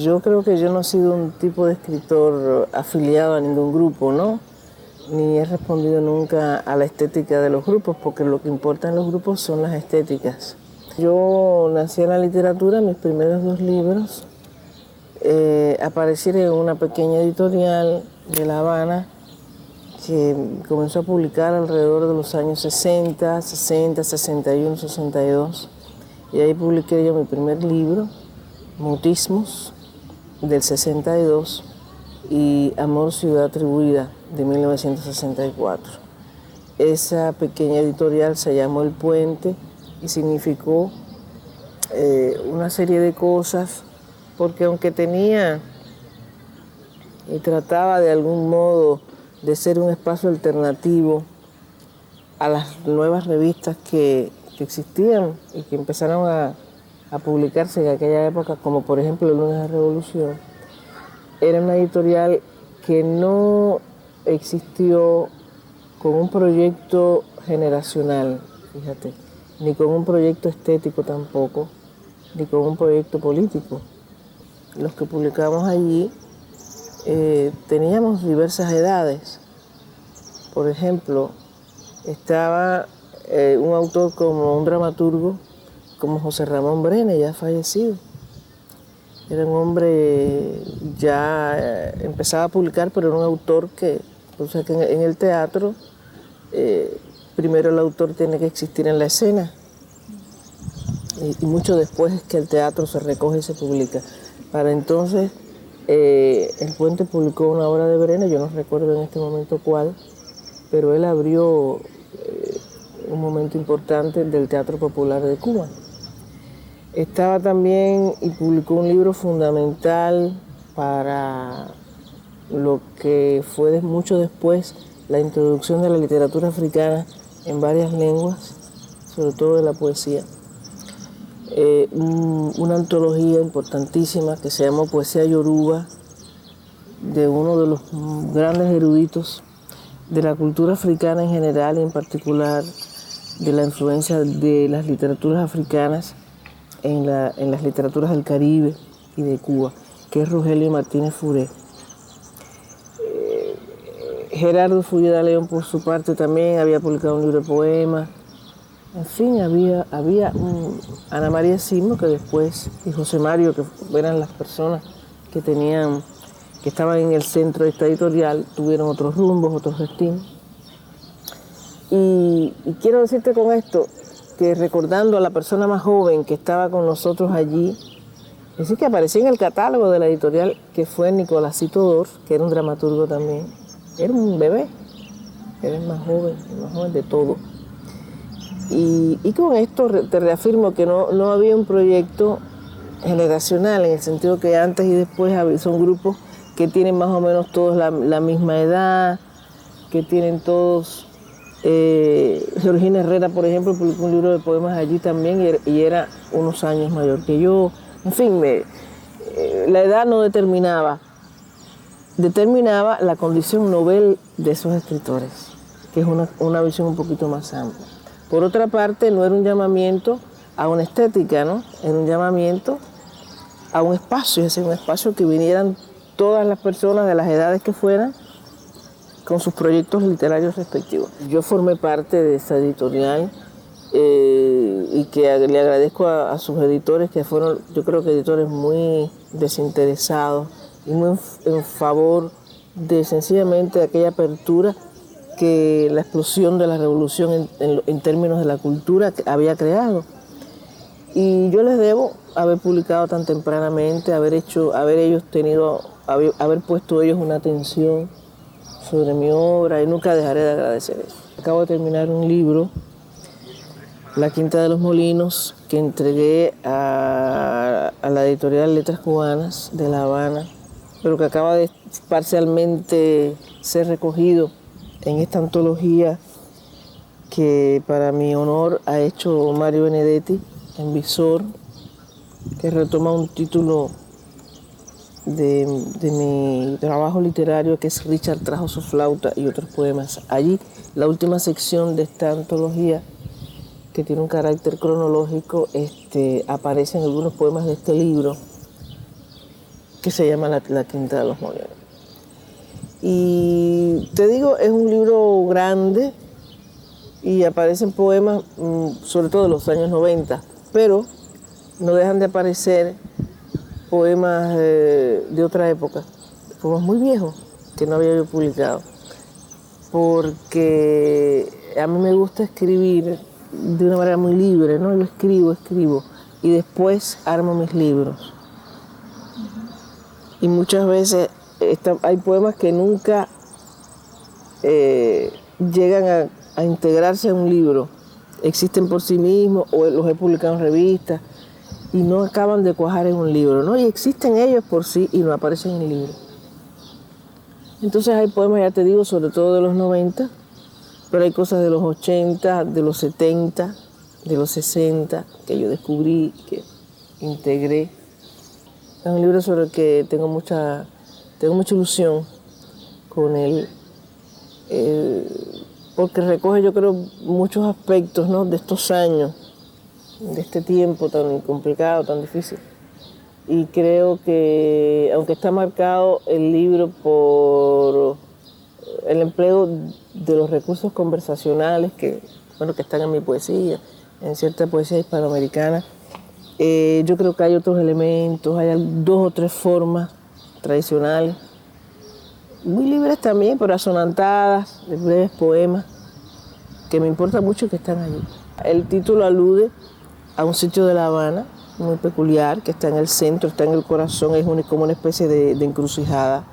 Yo creo que yo no he sido un tipo de escritor afiliado a ningún grupo, ¿no? Ni he respondido nunca a la estética de los grupos, porque lo que importa en los grupos son las estéticas. Yo nací en la literatura, mis primeros 2 libros aparecieron en una pequeña editorial de La Habana que comenzó a publicar alrededor de los años 60, 61, 62. Y ahí publiqué yo mi primer libro, Mutismos, del 62, y Amor, ciudad atribuida, de 1964. Esa pequeña editorial se llamó El Puente y significó una serie de cosas, porque aunque tenía y trataba de algún modo de ser un espacio alternativo a las nuevas revistas que existían y que empezaron a publicarse en aquella época, como por ejemplo El Lunes de Revolución, era una editorial que no existió con un proyecto generacional, fíjate, ni con un proyecto estético tampoco, ni con un proyecto político. Los que publicamos allí teníamos diversas edades. Por ejemplo, estaba un autor como un dramaturgo como José Ramón Brenes, ya fallecido. Era un hombre, ya empezaba a publicar, pero era un autor que, o sea, que en el teatro, primero el autor tiene que existir en la escena, y mucho después es que el teatro se recoge y se publica. Para entonces, El Puente publicó una obra de Brenes, yo no recuerdo en este momento cuál, pero él abrió un momento importante del Teatro Popular de Cuba. Estaba también y publicó un libro fundamental para lo que fue mucho después la introducción de la literatura africana en varias lenguas, sobre todo de la poesía. Una antología importantísima que se llamó Poesía Yoruba, de uno de los grandes eruditos de la cultura africana en general y en particular de la influencia de las literaturas africanas en las literaturas del Caribe y de Cuba, que es Rogelio Martínez Furé. Gerardo Fulleda León, por su parte, también había publicado un libro de poemas. En fin, había Ana María Simo, que después, y José Mario, que eran las personas que estaban en el centro de esta editorial, tuvieron otros rumbos, otros destinos. Y quiero decirte con esto, que recordando a la persona más joven que estaba con nosotros allí, es decir, que apareció en el catálogo de la editorial, que fue Nicolásito Dor, que era un dramaturgo también. Era un bebé, era el más joven de todo. Y con esto te reafirmo que no había un proyecto generacional, en el sentido que antes y después son grupos que tienen más o menos todos la misma edad, que tienen todos... Georgina Herrera, por ejemplo, publicó un libro de poemas allí también y era unos años mayor que yo. En fin, la edad no determinaba la condición novel de esos escritores, que es una visión un poquito más amplia. Por otra parte, no era un llamamiento a una estética, ¿no? Era un llamamiento a un espacio, es decir, un espacio que vinieran todas las personas de las edades que fueran, con sus proyectos literarios respectivos. Yo formé parte de esa editorial y que le agradezco a sus editores, que fueron, yo creo que editores muy desinteresados y muy en favor de sencillamente aquella apertura que la explosión de la revolución en términos de la cultura había creado. Y yo les debo haber publicado tan tempranamente, haber puesto ellos una atención sobre mi obra, y nunca dejaré de agradecer eso. Acabo de terminar un libro, La Quinta de los Molinos, que entregué a la editorial Letras Cubanas de La Habana, pero que acaba de parcialmente ser recogido en esta antología que para mi honor ha hecho Mario Benedetti en Visor, que retoma un título de mi trabajo literario, que es Richard trajo su flauta y otros poemas. Allí, la última sección de esta antología, que tiene un carácter cronológico, aparecen algunos poemas de este libro, que se llama La Quinta de los Molinos. Y te digo, es un libro grande y aparecen poemas, sobre todo de los años 90, pero no dejan de aparecer poemas de otra época, poemas muy viejos que no había yo publicado, porque a mí me gusta escribir de una manera muy libre, ¿no? Yo escribo y después armo mis libros. Y muchas veces hay poemas que nunca llegan a integrarse a un libro, existen por sí mismos o los he publicado en revistas y no acaban de cuajar en un libro, ¿no? Y existen ellos por sí y no aparecen en el libro. Entonces hay poemas, ya te digo, sobre todo de los 90, pero hay cosas de los 80, de los 70, de los 60, que yo descubrí, que integré. Es un libro sobre el que tengo mucha ilusión con él, porque recoge, yo creo, muchos aspectos, ¿no?, de estos años, de este tiempo tan complicado, tan difícil. Y creo que, aunque está marcado el libro por el empleo de los recursos conversacionales que están en mi poesía, en cierta poesía hispanoamericana, yo creo que hay otros elementos, hay 2 o 3 formas tradicionales, muy libres también, pero asonantadas, de breves poemas, que me importa mucho que están allí. El título alude a un sitio de La Habana muy peculiar, que está en el centro, está en el corazón, es como una especie de encrucijada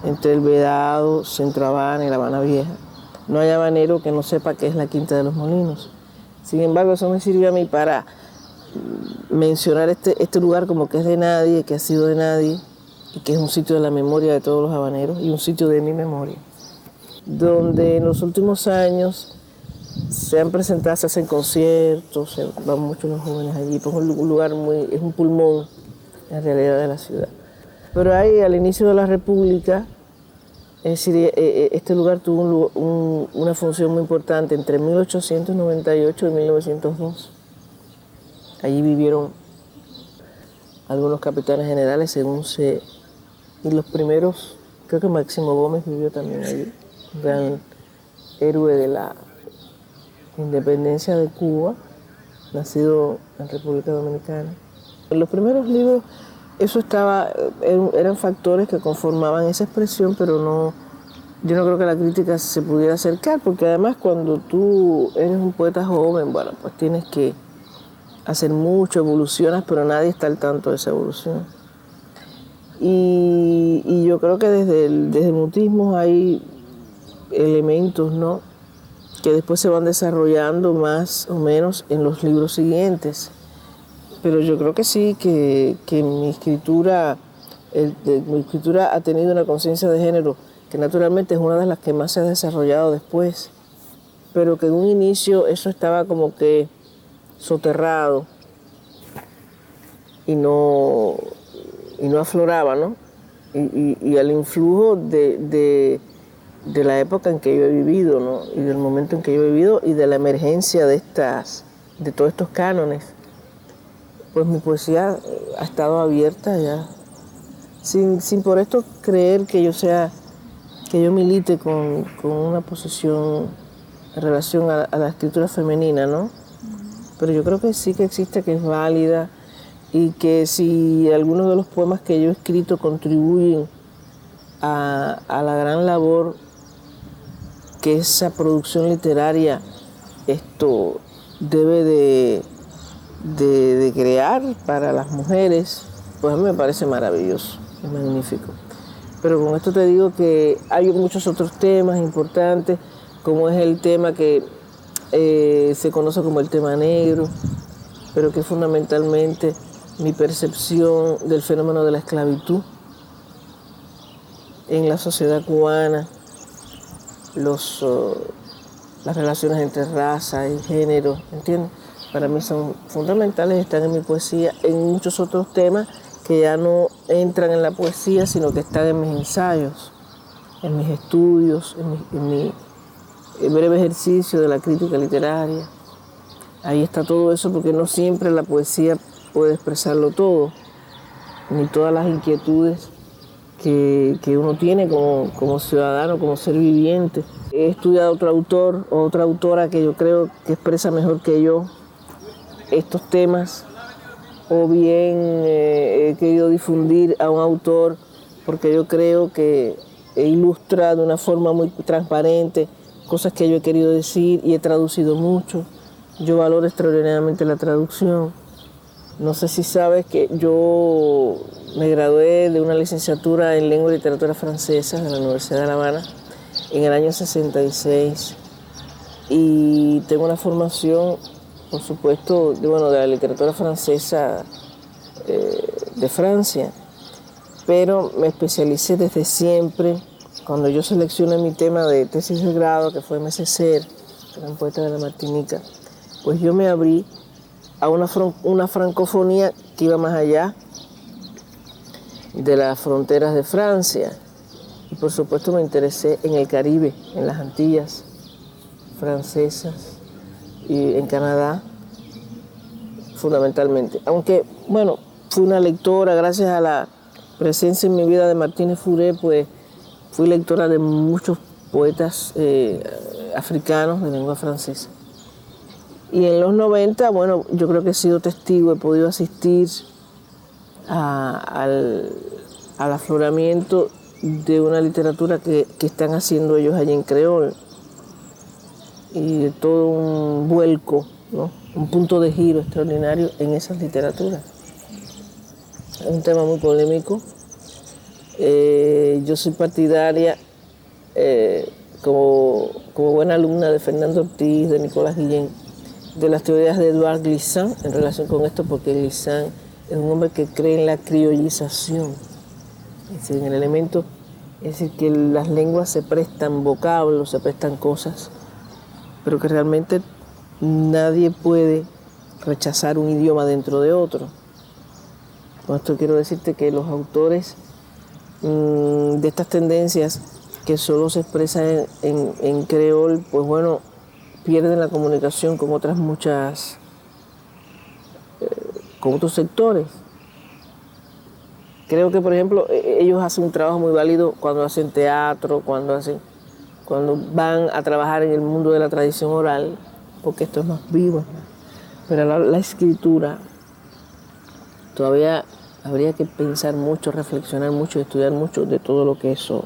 entre el Vedado, Centro Habana y La Habana Vieja. No hay habanero que no sepa qué es la Quinta de los Molinos. Sin embargo, eso me sirvió a mí para mencionar este lugar como que es de nadie, que ha sido de nadie, y que es un sitio de la memoria de todos los habaneros y un sitio de mi memoria, donde en los últimos años se han presentado, se hacen conciertos, van muchos los jóvenes allí, pues es un lugar es un pulmón en realidad de la ciudad. Pero ahí, al inicio de la República, es decir, este lugar tuvo una función muy importante entre 1898 y 1902. Allí vivieron algunos capitanes generales, y los primeros, creo que Máximo Gómez vivió también allí, un gran héroe de la independencia de Cuba, nacido en República Dominicana. En los primeros libros, eso eran factores que conformaban esa expresión, pero yo no creo que la crítica se pudiera acercar, porque además cuando tú eres un poeta joven, pues tienes que hacer mucho, evolucionas, pero nadie está al tanto de esa evolución. Y yo creo que desde el mutismo hay elementos, ¿no?, que después se van desarrollando más o menos en los libros siguientes. Pero yo creo que sí, que mi escritura ha tenido una conciencia de género, que naturalmente es una de las que más se ha desarrollado después, pero que en un inicio eso estaba como que soterrado y no afloraba, ¿no? Y al influjo de la época en que yo he vivido, ¿no?, y del momento en que yo he vivido y de la emergencia de todos estos cánones, pues mi poesía ha estado abierta ya, sin por esto creer que yo milite con una posición en relación a la escritura femenina, ¿no? Pero yo creo que sí que existe, que es válida, y que si algunos de los poemas que yo he escrito contribuyen a la gran labor que esa producción literaria debe de crear para las mujeres, pues a mí me parece maravilloso, es magnífico. Pero con esto te digo que hay muchos otros temas importantes, como es el tema que se conoce como el tema negro, pero que es fundamentalmente mi percepción del fenómeno de la esclavitud en la sociedad cubana, las relaciones entre raza y género, ¿entiendes? Para mí son fundamentales, están en mi poesía, en muchos otros temas que ya no entran en la poesía, sino que están en mis ensayos, en mis estudios, en mi breve ejercicio de la crítica literaria. Ahí está todo eso, porque no siempre la poesía puede expresarlo todo. ni todas las inquietudes que uno tiene como ciudadano, como ser viviente. He estudiado otro autor o otra autora que yo creo que expresa mejor que yo estos temas, o bien he querido difundir a un autor porque yo creo que ilustra de una forma muy transparente cosas que yo he querido decir y he traducido mucho. Yo valoro extraordinariamente la traducción. No sé si sabes que yo me gradué de una licenciatura en Lengua y Literatura Francesa de la Universidad de La Habana en el año 66 y tengo una formación, por supuesto, de la literatura francesa de Francia, pero me especialicé desde siempre. Cuando yo seleccioné mi tema de tesis de grado, que fue Mececer, gran poeta de la Martinica, pues yo me abrí a una francofonía que iba más allá de las fronteras de Francia. Y por supuesto me interesé en el Caribe, en las Antillas francesas y en Canadá, fundamentalmente. Aunque, fui una lectora, gracias a la presencia en mi vida de Martínez Fouré, pues fui lectora de muchos poetas africanos de lengua francesa. Y en los 90, yo creo que he sido testigo, he podido asistir al afloramiento de una literatura que están haciendo ellos allí en creol, y de todo un vuelco, ¿no? Un punto de giro extraordinario en esas literaturas. Es un tema muy polémico. Yo soy partidaria, como buena alumna de Fernando Ortiz, de Nicolás Guillén, de las teorías de Edouard Glissant en relación con esto, porque Glissant es un hombre que cree en la criollización, es decir, en el elemento, es decir, que las lenguas se prestan vocablos, se prestan cosas, pero que realmente nadie puede rechazar un idioma dentro de otro. Con esto quiero decirte que los autores de estas tendencias que solo se expresan en creol, pues pierden la comunicación con otras muchas, con otros sectores. Creo que, por ejemplo, ellos hacen un trabajo muy válido cuando hacen teatro, cuando van a trabajar en el mundo de la tradición oral, porque esto es más vivo. Pero la escritura, todavía habría que pensar mucho, reflexionar mucho, estudiar mucho de todo lo que eso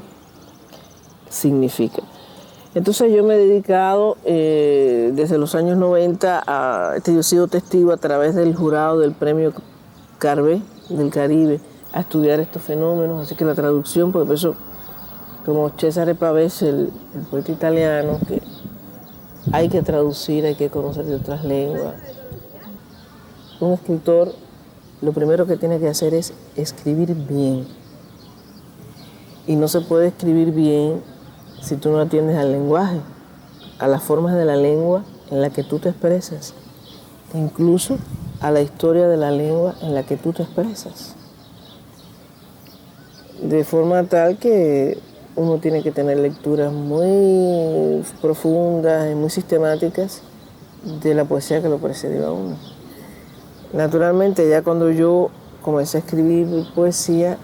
significa. Entonces yo me he dedicado desde los años 90 yo he sido testigo a través del jurado del premio Carbé del Caribe a estudiar estos fenómenos, así que la traducción, por eso, como Cesare Pavese, el poeta italiano, que hay que traducir, hay que conocer de otras lenguas. Un escritor lo primero que tiene que hacer es escribir bien. Y no se puede escribir bien si tú no atiendes al lenguaje, a las formas de la lengua en la que tú te expresas, incluso a la historia de la lengua en la que tú te expresas. De forma tal que uno tiene que tener lecturas muy profundas y muy sistemáticas de la poesía que lo precedió a uno. Naturalmente, ya cuando yo comencé a escribir poesía,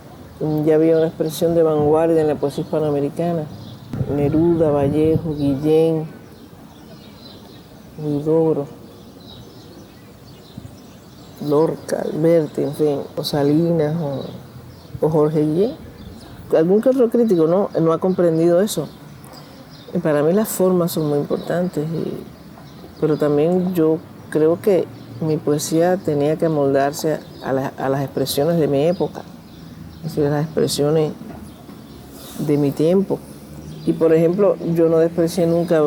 ya había una expresión de vanguardia en la poesía hispanoamericana. Neruda, Vallejo, Guillén, Huidobro, Lorca, Alberti, en fin, o Salinas, o Jorge Guillén. Algún que otro crítico no ha comprendido eso. Y para mí las formas son muy importantes, pero también yo creo que mi poesía tenía que amoldarse a las expresiones de mi época, es decir, las expresiones de mi tiempo. Y por ejemplo, yo no desprecié nunca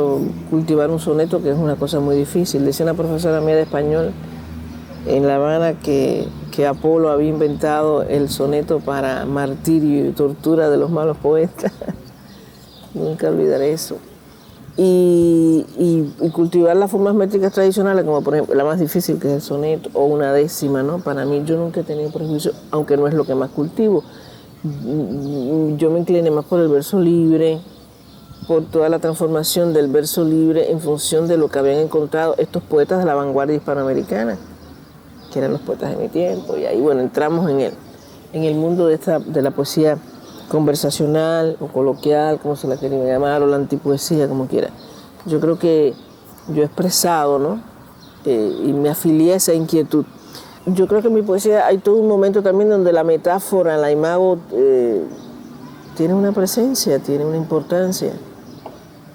cultivar un soneto, que es una cosa muy difícil. Decía una profesora mía de español en La Habana que Apolo había inventado el soneto para martirio y tortura de los malos poetas. Nunca olvidaré eso. Y cultivar las formas métricas tradicionales, como por ejemplo la más difícil, que es el soneto, o una décima, ¿no? Para mí, yo nunca he tenido prejuicio, aunque no es lo que más cultivo. Yo me incliné más por el verso libre, por toda la transformación del verso libre en función de lo que habían encontrado estos poetas de la vanguardia hispanoamericana, que eran los poetas de mi tiempo, y ahí, entramos en él. en el mundo de la poesía conversacional o coloquial, como se la quería llamar, o la antipoesía, como quiera. Yo creo que yo he expresado, ¿no? Y me afilié a esa inquietud. Yo creo que en mi poesía hay todo un momento también donde la metáfora, la imago, tiene una presencia, tiene una importancia.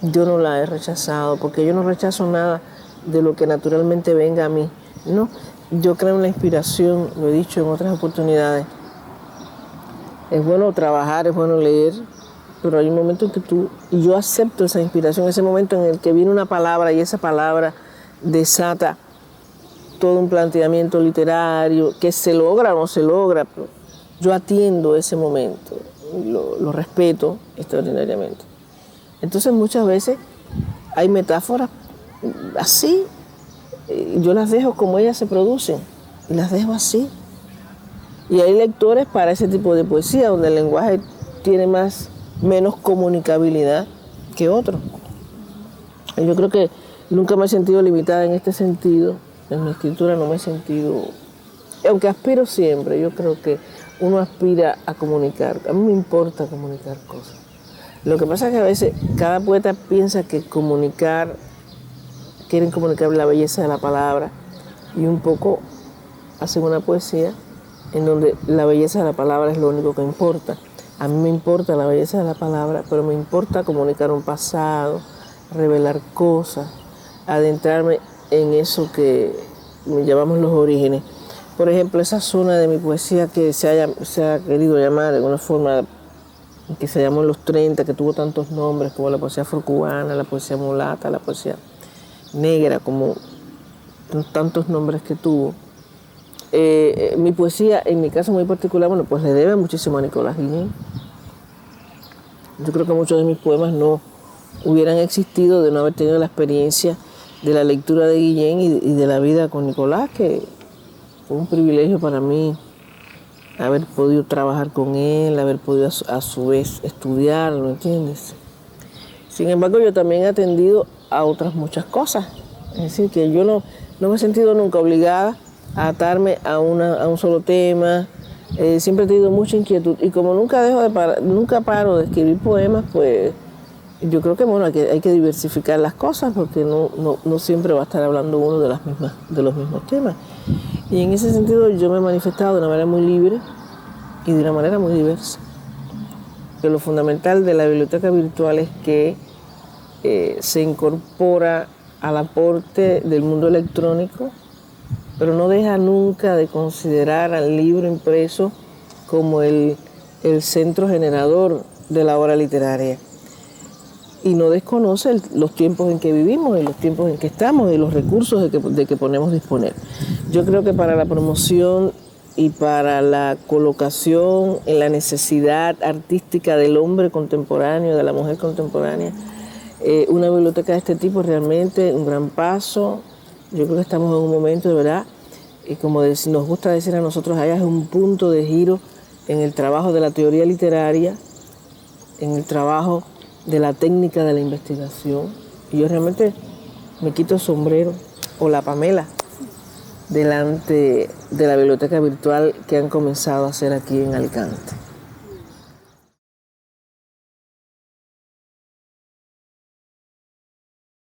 Yo no la he rechazado, porque yo no rechazo nada de lo que naturalmente venga a mí, ¿no? Yo creo en la inspiración, lo he dicho en otras oportunidades. Es bueno trabajar, es bueno leer, pero hay un momento en que yo acepto esa inspiración, ese momento en el que viene una palabra y esa palabra desata todo un planteamiento literario, que se logra o no se logra, pero yo atiendo ese momento, lo respeto extraordinariamente. Entonces muchas veces hay metáforas así, yo las dejo como ellas se producen, y las dejo así. Y hay lectores para ese tipo de poesía, donde el lenguaje tiene menos comunicabilidad que otros. Yo creo que nunca me he sentido limitada en este sentido. En mi escritura no me he sentido... Aunque aspiro siempre, yo creo que uno aspira a comunicar. A mí me importa comunicar cosas. Lo que pasa es que a veces cada poeta piensa que quieren comunicar la belleza de la palabra, y un poco hacen una poesía en donde la belleza de la palabra es lo único que importa. A mí me importa la belleza de la palabra, pero me importa comunicar un pasado, revelar cosas, adentrarme en eso que llamamos los orígenes. Por ejemplo, esa zona de mi poesía que se ha querido llamar de alguna forma, que se llamó en los 30, que tuvo tantos nombres como la poesía afrocubana, la poesía mulata, la poesía negra, como tantos nombres que tuvo. Mi poesía, en mi caso muy particular, bueno, pues le debe muchísimo a Nicolás Guillén. Yo creo que muchos de mis poemas no hubieran existido de no haber tenido la experiencia de la lectura de Guillén y de la vida con Nicolás, que fue un privilegio para mí haber podido trabajar con él, haber podido a su vez estudiarlo, ¿entiendes? Sin embargo, yo también he atendido a otras muchas cosas. Es decir, que yo no me he sentido nunca obligada a atarme a un solo tema. Siempre he tenido mucha inquietud, y como nunca paro de escribir poemas, pues yo creo que bueno, hay que diversificar las cosas, porque no siempre va a estar hablando uno de los mismos temas. Y en ese sentido yo me he manifestado de una manera muy libre y de una manera muy diversa. Que lo fundamental de la biblioteca virtual es que se incorpora al aporte del mundo electrónico, pero no deja nunca de considerar al libro impreso como el centro generador de la obra literaria. Y no desconoce los tiempos en que vivimos, y los tiempos en que estamos, y los recursos de que podemos disponer. Yo creo que para la promoción y para la colocación en la necesidad artística del hombre contemporáneo, de la mujer contemporánea, una biblioteca de este tipo es realmente un gran paso. Yo creo que estamos en un momento, de verdad, como nos gusta decir a nosotros allá, es un punto de giro en el trabajo de la teoría literaria, en el trabajo de la técnica de la investigación. Y yo realmente me quito el sombrero o la pamela delante de la biblioteca virtual que han comenzado a hacer aquí en Alicante.